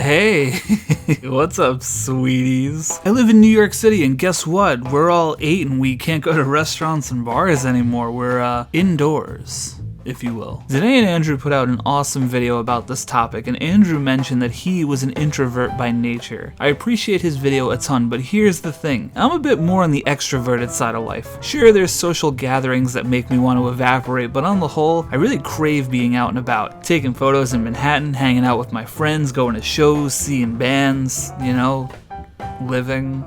Hey, what's up, sweeties? I live in New York City, and guess what? We're all 8 and we can't go to restaurants and bars anymore. We're indoors, if you will. Denae and Andrew put out an awesome video about this topic, and Andrew mentioned that he was an introvert by nature. I appreciate his video a ton, but here's the thing. I'm a bit more on the extroverted side of life. Sure, there's social gatherings that make me want to evaporate, but on the whole, I really crave being out and about. Taking photos in Manhattan, hanging out with my friends, going to shows, seeing bands, you know, living.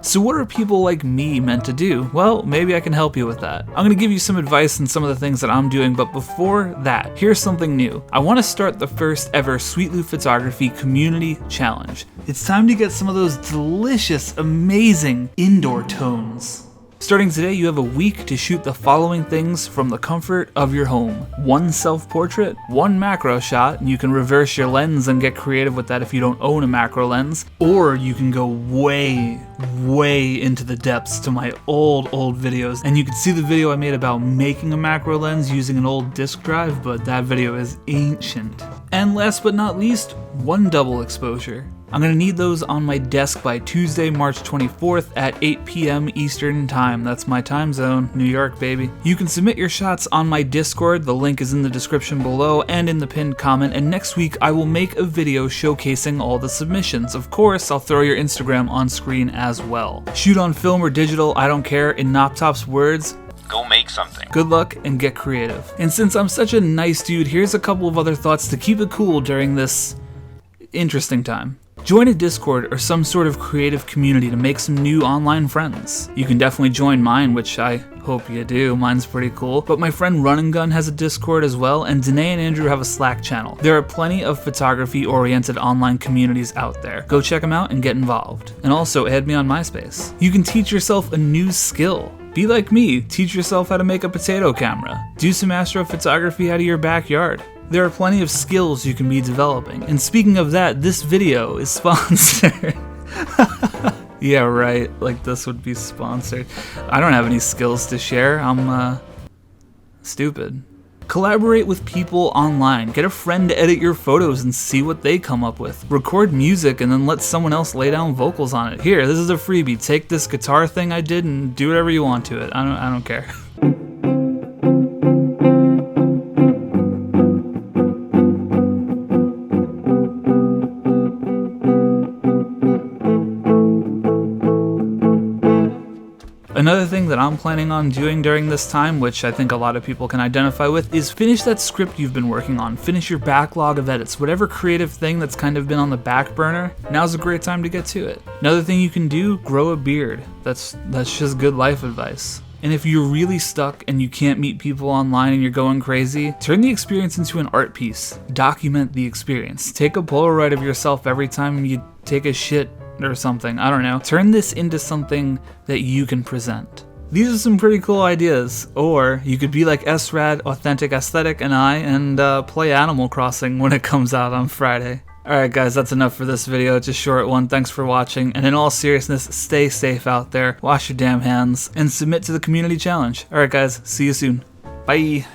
So what are people like me meant to do? Well, maybe I can help you with that. I'm gonna give you some advice on some of the things that I'm doing, but before that, here's something new. I wanna start the first ever Sweet Lou Photography Community Challenge. It's time to get some of those delicious, amazing indoor tones. Starting today, you have a week to shoot the following things from the comfort of your home. 1 self-portrait, 1 macro shot, and you can reverse your lens and get creative with that if you don't own a macro lens, or you can go way into the depths to my old videos, and you can see the video I made about making a macro lens using an old disk drive, but that video is ancient. And last but not least, 1 double exposure. I'm gonna need those on my desk by Tuesday, March 24th at 8 p.m. Eastern Time. That's my time zone, New York, baby. You can submit your shots on my Discord. The link is in the description below and in the pinned comment. And next week, I will make a video showcasing all the submissions. Of course, I'll throw your Instagram on screen as well. Shoot on film or digital, I don't care. In Knoptop's words, go make something. Good luck and get creative. And since I'm such a nice dude, here's a couple of other thoughts to keep it cool during this interesting time. Join a Discord or some sort of creative community to make some new online friends. You can definitely join mine, which I hope you do. Mine's pretty cool. But my friend Run and Gun has a Discord as well, and Denae and Andrew have a Slack channel. There are plenty of photography-oriented online communities out there. Go check them out and get involved. And also add me on MySpace. You can teach yourself a new skill. Be like me, teach yourself how to make a potato camera. Do some astrophotography out of your backyard. There are plenty of skills you can be developing. And speaking of that, this video is sponsored. Yeah, right, like this would be sponsored. I don't have any skills to share, I'm stupid. Collaborate with people online. Get a friend to edit your photos and see what they come up with. Record music and then let someone else lay down vocals on it. Here, this is a freebie. Take this guitar thing I did and do whatever you want to it. I don't care. Another thing that I'm planning on doing during this time, which I think a lot of people can identify with, is finish that script you've been working on. Finish your backlog of edits. Whatever creative thing that's kind of been on the back burner, now's a great time to get to it. Another thing you can do, grow a beard. That's just good life advice. And if you're really stuck and you can't meet people online and you're going crazy, turn the experience into an art piece. Document the experience. Take a Polaroid of yourself every time you take a shit or something, I don't know. Turn this into something that you can present. These are some pretty cool ideas. Or you could be like Srad, Authentic Aesthetic, and play Animal Crossing when it comes out on Friday. Alright guys, that's enough for this video. It's a short one. Thanks for watching. And in all seriousness, stay safe out there. Wash your damn hands. And submit to the community challenge. Alright guys, see you soon. Bye.